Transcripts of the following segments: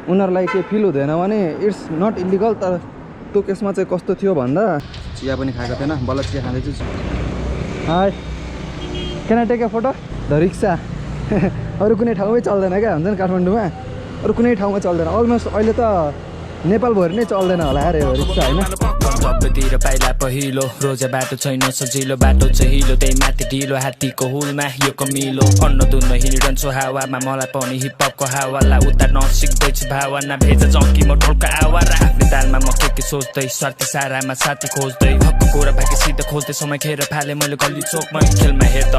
उनीहरूलाई के फिल हुँदैन भने इट्स नट इलिगल। तर त्यो केसमा चाहिँ कस्तो थियो भन्दा चिया पनि खाएको थिएन, बल्ल चिया खाँदैछु। Hi, can I take a photo? The रिक्सा अरू कुनै ठाउँमै चल्दैन क्या, हुन्छ नि काठमाडौँमा अरू कुनै ठाउँमा चल्दैन। अलमोस्ट अहिले त नेपालभरि नै चल्दैन होला अरे रिक्सा होइन। तिर पाइला पहिलो रोजा बाटो छैन सजिलो बाटो चहिलो त्यही माथि ढिलो हात्तीको हुलमा यो कमिलो अन्न दुन्न हिँडिरहन्छु हावामा मलाई पनि हिपहपको हावालाई उतार्न सिक्दैछु भावना भेज जङ्की म ढोलको आवारा आफ्नो तालमा म के सोच्दै स्वार्थी सारामा साथी खोज्दै हक्क कुरा भाग्य सिद्ध खोज्दै समय खेर फाले मैले गल्ली चोकमा खेलमा हेर त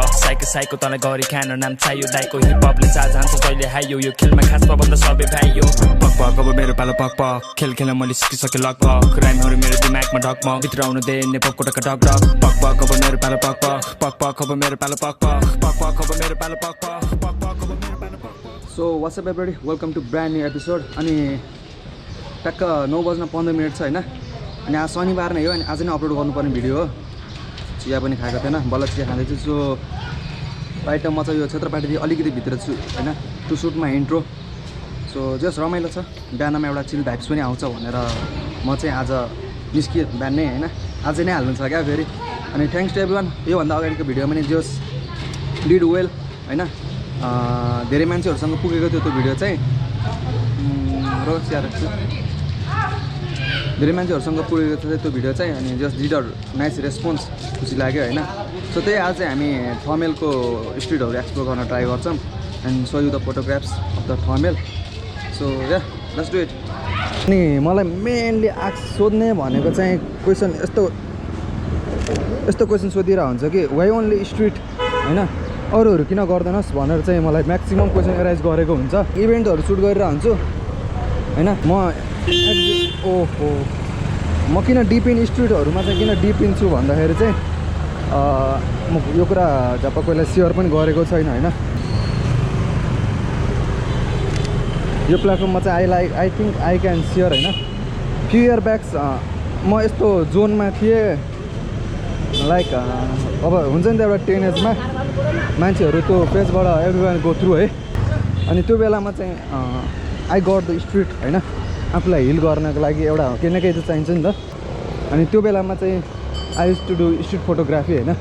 साइको तँलाई गरी खान नाम चाहियो दाइको हिपहपले चार्ज हान्छ जहिले हाइयो यो खेलमा खास प्रबन्ध सबै भाइयो पक पक अब मेरो पालो पक पक खेल खेल्न मैले सिकिसकेँ लगभग राइमहरू मेरो दिमागमा ढकमक भित्र आउनु दे नेपालको टक्का ढक ढक पक पक अब मेरो पालो पक पक पक पक अब मेरो पालो पक पक पक पक अब मेरो पालो पक पक पक पक अब मेरो पालो पक पक। So what's up everybody, welcome to brand new episode. अनि टक्क 9:15 छ होइन। अनि आज शनिबार नै हो अनि आज नै अपलोड गर्नुपर्ने भिडियो हो। चिया पनि खाएको थिएन, बल्ल चिया खाँदैछु। सो राइट म चाहिँ यो क्षेत्रपाटीदेखि अलिकति भित्र छु होइन, टु सुटमा इन्ट्रो। सो जस रमाइलो छ, बिहानमा एउटा चिल भाइब्स पनि आउँछ भनेर म चाहिँ आज निस्किएँ बिहानै होइन। अझै नै हाल्नु छ क्या फेरि। अनि थ्याङ्क्स टु एभ्रिवान, योभन्दा अगाडिको भिडियोमा नि जस डिड वेल होइन। धेरै मान्छेहरूसँग पुगेको थियो त्यो भिडियो चाहिँ, धेरै मान्छेहरूसँग पुगेको थियो त्यो भिडियो चाहिँ। अनि just did a nice response, खुसी लाग्यो होइन। सो त्यही आज चाहिँ हामी थमेलको स्ट्रिटहरू एक्सप्लोर गर्न ट्राई गर्छौँ and so you the photographs of the Thamel. So yeah let's do it. अनि मलाई मेनली सोध्ने भनेको चाहिँ क्वेसन यस्तो क्वेसन सोधिरहेको हुन्छ कि वाइ ओन्ली स्ट्रिट होइन, अरूहरू किन गर्दैनस् भनेर चाहिँ मलाई म्याक्सिमम् क्वेसन एराइज गरेको हुन्छ। इभेन्टहरू सुट गरिरहेको हुन्छु होइन। म किन डिप इन स्ट्रिटहरूमा चाहिँ किन डिप इन छु भन्दाखेरि चाहिँ म यो कुरा झ्याप्पा कोहीलाई सेयर पनि गरेको छैन होइन। यो प्लेटफर्ममा चाहिँ I think I can share होइन। फ्यु इयर ब्याक्स म यस्तो जोनमा थिएँ लाइक अब हुन्छ नि त एउटा 10 एजमा मान्छेहरू त्यो फेजबाट एभ्रिवान गो थ्रु है। अनि त्यो बेलामा चाहिँ आई गट द स्ट्रिट होइन, आफूलाई हिल गर्नको लागि एउटा केही न केही त चाहिन्छ नि त। अनि त्यो बेलामा चाहिँ I use to do street photography होइन,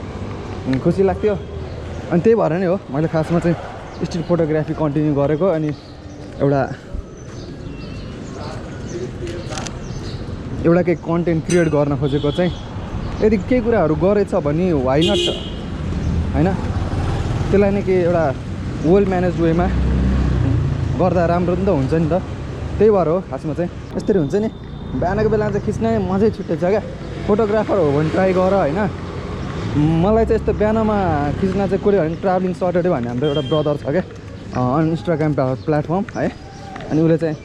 खुसी लाग्थ्यो। अनि त्यही भएर नै हो मैले खासमा चाहिँ स्ट्रिट फोटोग्राफी कन्टिन्यू गरेको। अनि एउटा केही कन्टेन्ट क्रिएट गर्न खोजेको चाहिँ, यदि केही कुराहरू गरेछ भने वाइ नट होइन, त्यसलाई नै केही एउटा वेल म्यानेज वेमा गर्दा राम्रो नि त हुन्छ नि त। त्यही भएर हो खासमा चाहिँ यसरी हुन्छ नि। बिहानको बेला चाहिँ खिच्नै मजै छुट्टै छ क्या। फोटोग्राफर हो भने ट्राई गर होइन। मलाई चाहिँ यस्तो बिहानमा खिच्न चाहिँ कोही भने ट्राभलिङ सटरडे भन्ने हाम्रो एउटा ब्रदर छ क्या इन्स्टाग्राम प्लेटफर्म है। अनि उसले चाहिँ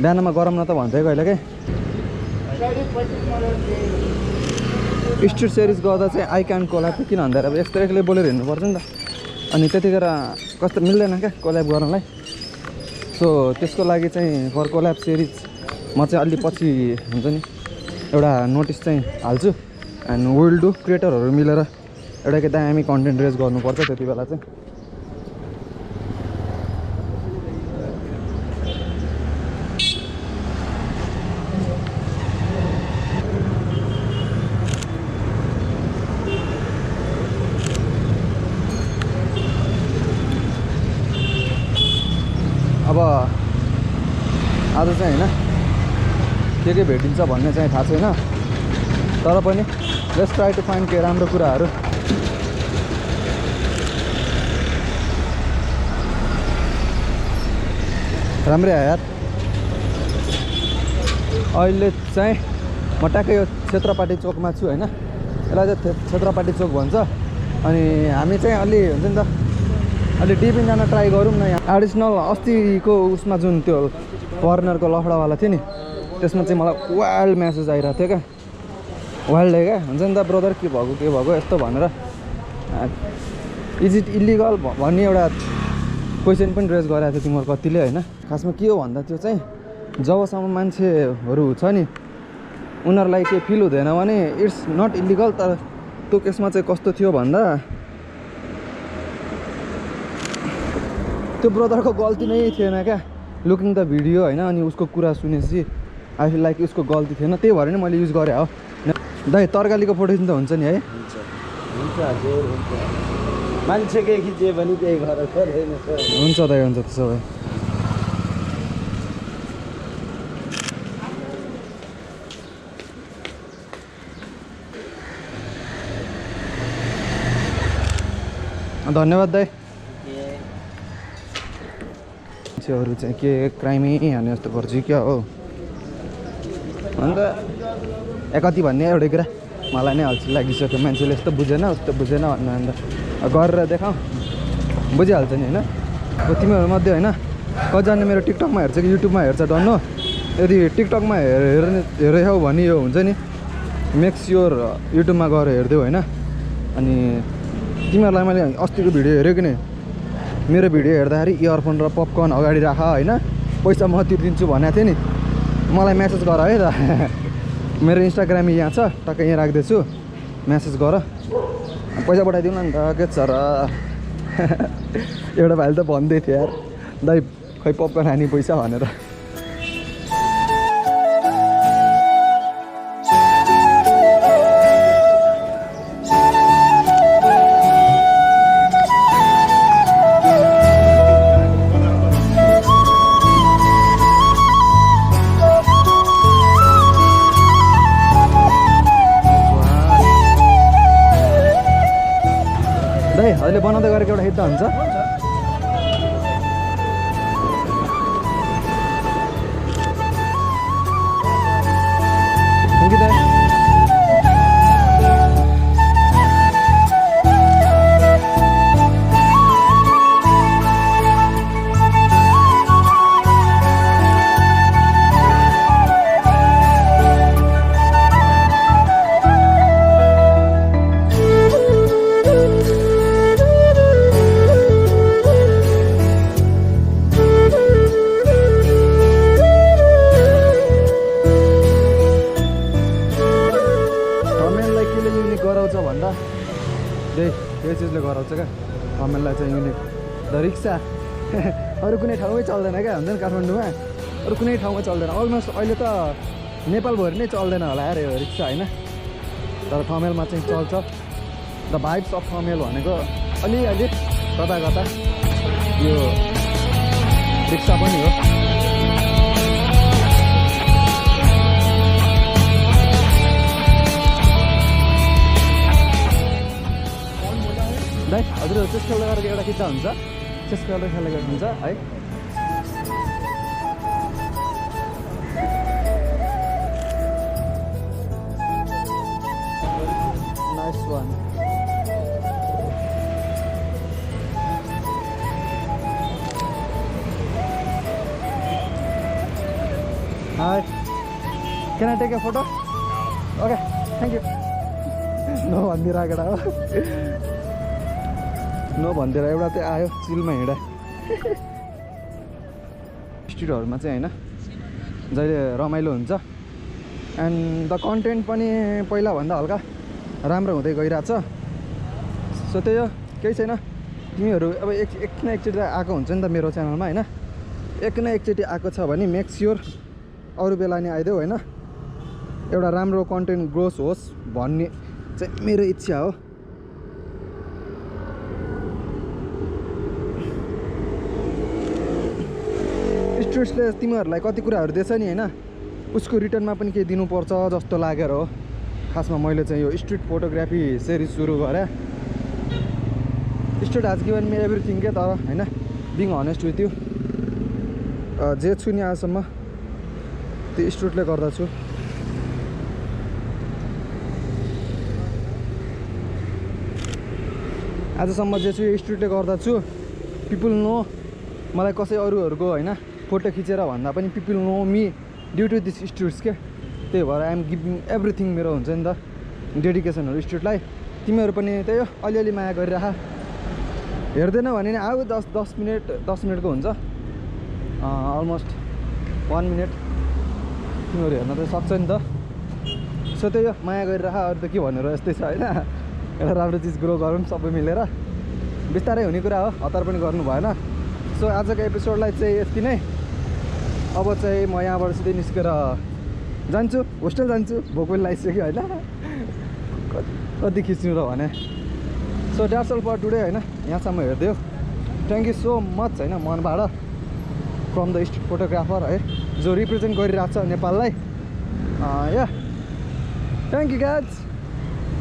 बिहानमा गरम न त भन्थ्यो कहिले स्ट्रिट सिरिज गर्दा चाहिँ आई क्यान कोल्याब किन भन्दा अब यस्तो एक्लै बोलेर हिँड्नुपर्छ नि त। अनि त्यतिखेर कस्तो मिल्दैन क्या कोल्याब गर्नलाई। सो त्यसको लागि चाहिँ फर कोल्याब सिरिज म चाहिँ अलि पछि हुन्छ नि एउटा नोटिस चाहिँ हाल्छु एन्ड विल डु क्रिएटरहरू मिलेर एउटा के दामी कन्टेन्ट रेज गर्नुपर्छ त्यति बेला चाहिँ। अब आज चाहिँ होइन के भेटिन्छ भन्ने चाहिँ थाहा छैन, तर पनि लेट्स ट्राई टु फाइन्ड के राम्रो कुराहरू। राम्रै आयो यार। अहिले चाहिँ म ट्याक्कै यो क्षेत्रपाटी चोकमा छु होइन। यसलाई चाहिँ क्षेत्रपाटी चोक भन्छ। अनि हामी चाहिँ अलि हुन्छ नि त अलि डिप इन जान ट्राई गरौँ न। यहाँ एडिसनल अस्तिको उसमा जुन त्यो कर्नरको लफडावाला थियो नि, त्यसमा चाहिँ मलाई वाइल्ड म्यासेज आइरहेको थियो क्या। वाइल्ड क्या हुन्छ नि त ब्रदर, के भएको यस्तो भनेर इज इट इलिगल भन्ने एउटा क्वेसन पनि रेज गरेको थियो तिमीहरू कतिले होइन। खासमा के हो भन्दा त्यो चाहिँ जबसम्म मान्छेहरू छ नि उनीहरूलाई के फिल हुँदैन भने इट्स नट इलिगल। तर त्यो केसमा चाहिँ कस्तो थियो भन्दा त्यो ब्रदरको गल्ती नै थिएन क्या। लुकिङ द भिडियो होइन अनि उसको कुरा सुनेपछि आई फिल लाइक उसको गल्ती थिएन, त्यही भएर नै मैले युज गरेँ हो। दाइ तरकारीको फोटो खिच्दा हुन्छ नि है? हुन्छ हजुर हुन्छ, मान्छेकै खिच्यो भने त्यही घर पर्दैन सर। हुन्छ दाइ, हुन्छ त्यसो भए। धन्यवाद दाइ। मान्छेहरू चाहिँ के क्राइमै हाने जस्तो गर्छु क्या हो। अन्त कति भन्ने एउटै कुरा मलाई नै हल्छी लागिसक्यो, मान्छेले यस्तो बुझेन उस्तो बुझेन भन्नु। अन्त गरेर देखाउँ बुझिहाल्छ नि होइन। तिमीहरूमध्ये होइन कतिजना मेरो टिकटकमा हेर्छ कि युट्युबमा हेर्छ डन्नो। यदि टिकटकमा हेरेछौ भने यो हुन्छ नि मेक स्योर युट्युबमा गएर हेरिदेऊ होइन। अनि तिमीहरूलाई मैले अस्तिको भिडियो हेऱ्यो कि नै, मेरो भिडियो हेर्दाखेरि इयरफोन र पपकर्न अगाडि राख होइन, पैसा म तिर्दिन्छु भनेको थिएँ नि। मलाई मेसेज गर है त। मेरो इन्स्टाग्राम यहाँ छ, टक्कै यहाँ राख्दैछु, मेसेज गर, पैसा पठाइदिउँ न त के छ र। एउटा भाइले त भन्दै थियो यार दाइ खै पपकर्न खाने पैसा भनेर। दाइ अहिले बनाउँदै गरेको एउटा हिट हुन्छ। थ्याङ्क यू दाइ। यो चिजले गराउँछ क्या थमेललाई चाहिँ युनिक। द रिक्सा अरू कुनै ठाउँमै चल्दैन क्या, हुन्छ नि काठमाडौँमा अरू कुनै ठाउँमा चल्दैन। अलमोस्ट अहिले त नेपालभरि नै चल्दैन होला यार यो रिक्सा होइन, तर थमेलमा चाहिँ चल्छ। द भाइब्स अफ थमेल भनेको अलिअलि कता कता यो रिक्सा पनि हो। दाइ हजुर चेस खेल्दै गरेको एउटा खिच्दा हुन्छ, चेस खेल्दै खेलेको हुन्छ है। Nice one. Hi, can I take a photo? Okay thank you. No भनिदिइराखेर हो, नो भनिदिएर एउटा चाहिँ आयो चिलमा हिँडा। स्ट्रिटहरूमा चाहिँ होइन जहिले रमाइलो हुन्छ एन्ड द कन्टेन्ट पनि पहिलाभन्दा हल्का राम्रो हुँदै गइरहेछ। सो त्यही हो, केही छैन। तिमीहरू अब एक न एकचोटि आएको हुन्छ नि त मेरो च्यानलमा होइन, एक न एकचोटि आएको छ भने मेक स्योर अरू बेला नि आइदेऊ होइन। एउटा राम्रो कन्टेन्ट ग्रोथ होस् भन्ने चाहिँ मेरो इच्छा हो। स्ट्रिट्सले तिमीहरूलाई कति कुराहरू दिएछ नि होइन, उसको रिटर्नमा पनि केही दिनुपर्छ जस्तो लागेर हो। खासमा मैले चाहिँ यो स्ट्रिट फोटोग्राफी सिरिज सुरु गरेँ। स्ट्रिट हाज गिभन मी एभ्रिथिङ के, तर होइन बिङ हनेस्ट विथ यु जे छु नि आजसम्म त्यो स्ट्रिटले गर्दा छु। आजसम्म जे छु यो स्ट्रिटले गर्दा छु। पिपुल नो मलाई कसै अरूहरूको होइन फोटो खिचेर भन्दा पनि people know me due to this streets के। त्यही भएर आइएम गिभिङ एभ्रिथिङ मेरो हुन्छ नि त डेडिकेसनहरू स्ट्रिटलाई। तिमीहरू पनि त्यही हो अलिअलि माया गरिराख। हेर्दैन भने नि आऊ 10 मिनटको हुन्छ, अलमोस्ट 1 मिनट तिमीहरू हेर्न त सक्छ नि त। सो त्यही हो माया गरिराख, अरू त के भनेर यस्तै छ होइन। एउटा राम्रो चिज ग्रो गरौँ सबै मिलेर, बिस्तारै हुने कुरा हो, हतार पनि गर्नु भएन। सो आजको एपिसोडलाई चाहिँ यति नै। अब चाहिँ म यहाँबाट सिधै निस्केर जान्छु होस्टेल जान्छु भोक पनि लागिसक्यो होइन कति खिच्नु र भने so that's all for today होइन यहाँसम्म हेरिदियो थ्याङ्क यू सो मच होइन मनबाट फ्रम द स्ट्रिट फोटोग्राफर है जो रिप्रेजेन्ट गरिरहेको छ नेपाललाई या थ्याङ्क यू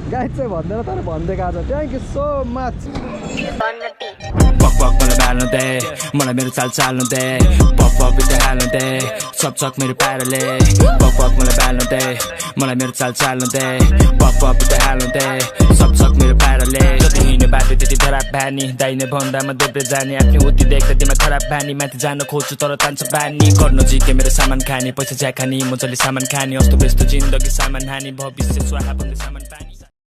गाइज चाहिँ भन्दैन तर भनिदिएको आज थ्याङ्क यू सो मच पक पक मलाई बाल्नु दे मलाई मेरो चाल चाल्नु दे पक पक बित्दै हाल्नु दे सब मेरो पाराले पक पक मलाई बाल्नु दे मलाई मेरो चाल चाल्नु दे पक पक बित्दै हाल्नु दे सब मेरो पाराले जति हिँड्ने बाटो त्यति खराब बानी दाहिने भन्दामा देब्रे जाने आफ्नो उति देख्दा तिमा खराब बानी माथि जान खोज्छु तर तान्छ बानी गर्न जिके मेरो सामान खाने पैसा ज्या खाने मजाले सामान खाने अस्तो व्यस्त जिन्दगी सामान हानी भविष्य स्वाहा भन्दै सामान पानी